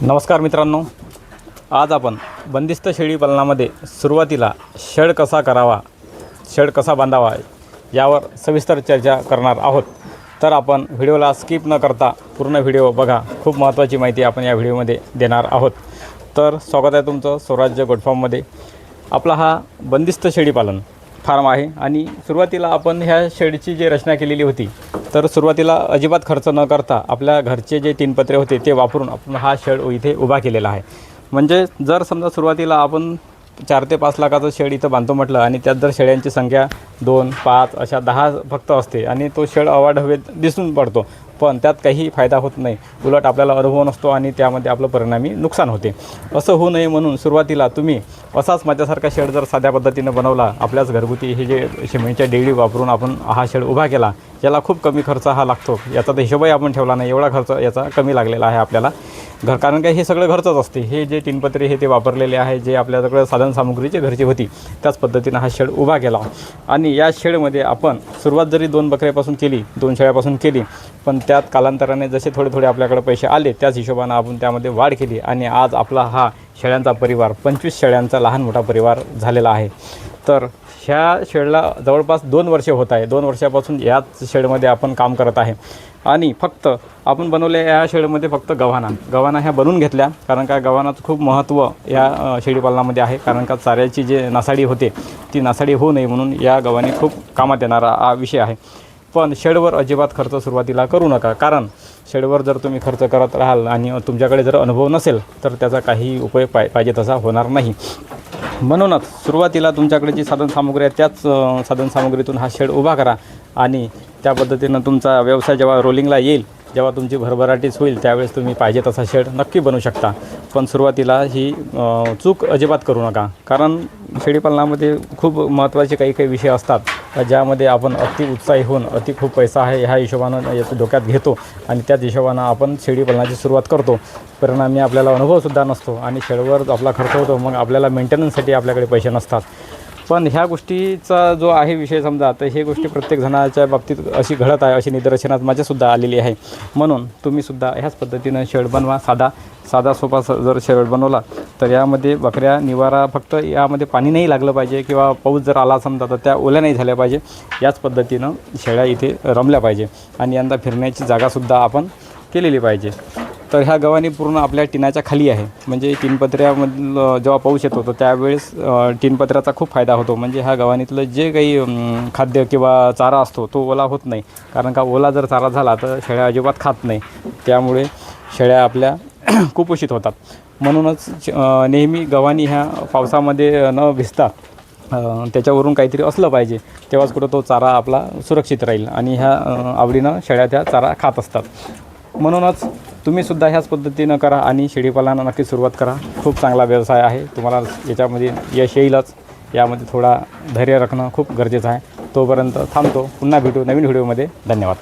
नमस्कार मित्रांनो, आज आपण बंदिस्त शेळी पालनामध्ये सुरुवातीला शेड कसा करावा, शेड कसा बांधावा यावर सविस्तर चर्चा करणार आहोत। तर आपण व्हिडिओला स्किप न करता पूर्ण व्हिडिओ बघा, खूप महत्त्वाची माहिती आपण या व्हिडिओमध्ये देणार आहोत। तर स्वागत आहे तुमचं स्वराज्य गोट फार्ममध्ये। आपला हा बंदिस्त शेळी पालन फार्म आहे आणि सुरुवातीला आपण ह्या शेडची जी रचना केलेली होती, तर सुरुवातीला अजिबात खर्च न करता आपल्या घरचे जे 3 पत्रे होते ते वापरून आपण हा शेड इथे उभा केलेला आहे। म्हणजे जर समजा सुरुवातीला आपण 4 ते 5 लाखाचं शेड इथं बांधतो म्हटलं आणि त्यात जर शेळ्यांची संख्या 2, 5 अशा 10 फक्त असते आणि तो शेड अवाढव्य दिसून पडतो, पण त्यात काही फायदा होत नाही। उलट आपल्याला अनुभव नसतो आणि त्यामध्ये आपलं परिणामी नुकसान होते। असं होऊ नये म्हणून सुरुवातीला तुम्ही असाच माझ्यासारखा शेड जर साध्या पद्धतीनं बनवला, आपल्याच घरगुती हे जे सिमेंटच्या डेळी वापरून आपण हा शेड उभा केला, ज्याला खूप कमी खर्च हा लागतो, याचा तर हिशोबही आपण ठेवला नाही, एवढा खर्च याचा कमी लागलेला आहे आपल्याला कारण काय हे सगळं घरचंच असते। हे जे 3 पत्रे हे ते वापरलेले आहे, जे आपल्याकडे साधनसामुग्रीची घरची होती त्याच पद्धतीनं हा शेड उभा केला। आणि या शेडमध्ये आपण सुरुवात जरी 2 बकऱ्यापासून केली, 2 शेळ्यापासून केली, पण त्यात कालांतराने जसे थोडे थोडे आपल्याकडे पैसे आले त्याच हिशोबानं आपण त्यामध्ये वाढ केली आणि आज आपला हा शेळ्यांचा परिवार 25 शेळ्यांचा लहान मोठा परिवार झालेला आहे। तर ह्या शेडला जवळपास 2 वर्षे होत आहे। 2 वर्षापासून याच शेडमध्ये आपण काम करत आहे आणि फक्त आपण बनवल्या या शेडमध्ये फक्त गव्हाणा ह्या बनवून घेतल्या, कारण का गव्हाणाचं खूप महत्त्व या शेळीपालनामध्ये आहे। कारण का चाऱ्याची जे नासाडी होते ती नासाडी होऊ नये म्हणून या गव्हाणी खूप कामात येणारा हा विषय आहे। पण शेडवर अजिबात खर्च सुरुवातीला करू नका, कारण शेडवर जर तुम्ही खर्च करत राहाल आणि तुमच्याकडे जर अनुभव नसेल तर त्याचा काही उपयोग पाहिजे तसा होणार नाही। म्हणूनच सुरुवातीला तुमच्याकडे जी साधनसामुग्री आहे त्याच साधनसामुग्रीतून हा शेड उभा करा आणि त्या पद्धतीनं तुमचा व्यवसाय जेव्हा रोलिंगला येईल, जेव्हा तुमची भरभराटीच होईल, त्यावेळेस तुम्ही पाहिजे तसा शेड नक्की बनवू शकता। पण सुरुवातीला ही चूक अजिबात करू नका, कारण शेळीपालनामध्ये खूप महत्त्वाचे काही विषय असतात ज्यामध्ये आपण अति उत्साही होऊन खूप पैसा आहे ह्या हिशोबानं याचं डोक्यात घेतो आणि त्याच हिशोबानं आपण शेळीपालनाची सुरुवात करतो। परिणामी आपल्याला अनुभवसुद्धा नसतो आणि शेडवर आपला खर्च होतो, मग आपल्याला मेंटेनन्ससाठी आपल्याकडे पैसे नसतात। पण ह्या गोष्टीचा जो आहे विषय समजा, तर हे गोष्टी प्रत्येक जणाच्या बाबतीत अशी घडत आहे, अशी निदर्शनात माझ्यासुद्धा आलेली आहे। म्हणून तुम्हीसुद्धा ह्याच पद्धतीनं शेड बनवा। साधा सोपा जर शेड बनवला तर यामध्ये बकऱ्या निवारा, फक्त यामध्ये पाणी नाही लागलं पाहिजे किंवा पाऊस जर आला समजा तर त्या ओल्या नाही झाल्या पाहिजे, याच पद्धतीनं शेळ्या इथे रमल्या पाहिजे आणि यंदा फिरण्याची जागासुद्धा आपण केलेली पाहिजे। तर ह्या गव्हाणी पूर्ण आपल्या टिनाच्या खाली आहे, म्हणजे 3 पत्र्यामधलं जेव्हा पाऊस येतो तर त्यावेळेस 3 पत्र्याचा खूप फायदा होतो। म्हणजे ह्या गव्हाणीतलं जे काही खाद्य किंवा चारा असतो तो ओला होत नाही, कारण का ओला जर चारा झाला तर शेळ्या अजिबात खात नाही, त्यामुळे शेळ्या आपल्या कुपोषित होतात। म्हणूनच नेहमी गव्हाणी ह्या पावसामध्ये न भिजता त्याच्यावरून काहीतरी असलं पाहिजे, तेव्हाच कुठं तो चारा आपला सुरक्षित राहील आणि ह्या आवडीनं शेळ्या त्या चारा खात असतात। म्हणूनच तुम्हीसुद्धा ह्याच पद्धतीनं करा आणि शेळीपालनाला नक्की सुरुवात करा। खूप चांगला व्यवसाय आहे, तुम्हाला याच्यामध्ये यश येईलच। यामध्ये थोडा धैर्य राखणं खूप गरजेचं आहे। तोपर्यंत थांबतो, पुन्हा भेटू नवीन व्हिडिओमध्ये। धन्यवाद।